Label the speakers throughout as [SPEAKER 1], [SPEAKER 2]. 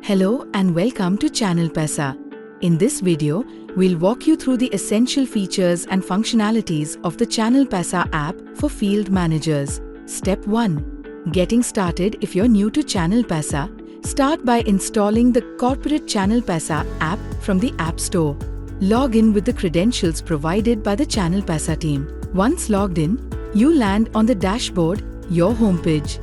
[SPEAKER 1] Hello and welcome to ChannelPaisa. In this video, we'll walk you through the essential features and functionalities of the ChannelPaisa app for field managers. Step 1. Getting started. If you're new to ChannelPaisa, start by installing the Corporate ChannelPaisa app from the App Store. Log in with the credentials provided by the ChannelPaisa team. Once logged in, you land on the dashboard, your homepage.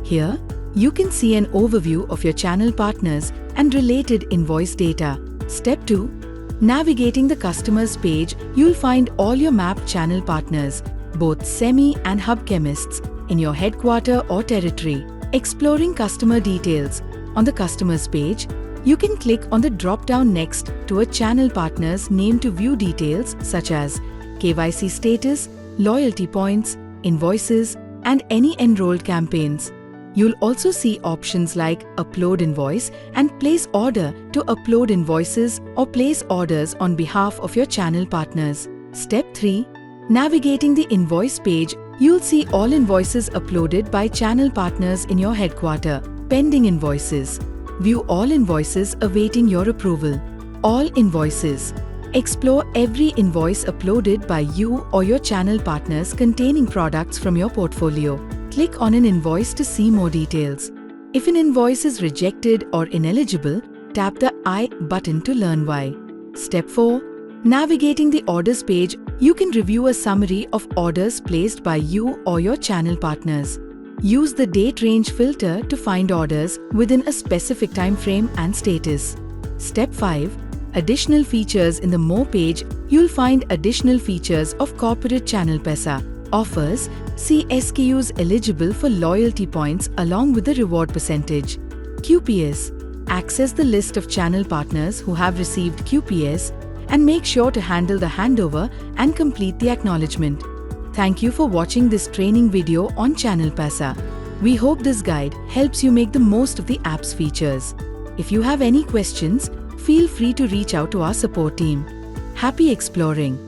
[SPEAKER 1] Here, you can see an overview of your channel partners and related invoice data. Step 2. Navigating the customers page, you'll find all your mapped channel partners, both semi and hub chemists, in your headquarter or territory. Exploring customer details. On the customers page, you can click on the drop-down next to a channel partner's name to view details such as KYC status, loyalty points, invoices, and any enrolled campaigns. You'll also see options like Upload Invoice and Place Order to upload invoices or place orders on behalf of your channel partners. Step 3. Navigating the invoice page, you'll see all invoices uploaded by channel partners in your headquarter. Pending invoices. View all invoices awaiting your approval. All invoices. Explore every invoice uploaded by you or your channel partners containing products from your portfolio. Click on an invoice to see more details. If an invoice is rejected or ineligible, tap the I button to learn why. Step 4. Navigating the orders page, you can review a summary of orders placed by you or your channel partners. Use the date range filter to find orders within a specific time frame and status. Step 5. Additional features. In the More page, you'll find additional features of Corporate ChannelPaisa. Offers. See SKUs eligible for loyalty points along with the reward percentage. QPS. Access the list of channel partners who have received QPS and make sure to handle the handover and complete the acknowledgement. Thank you for watching this training video on ChannelPaisa. We hope this guide helps you make the most of the app's features. If you have any questions, feel free to reach out to our support team. Happy exploring!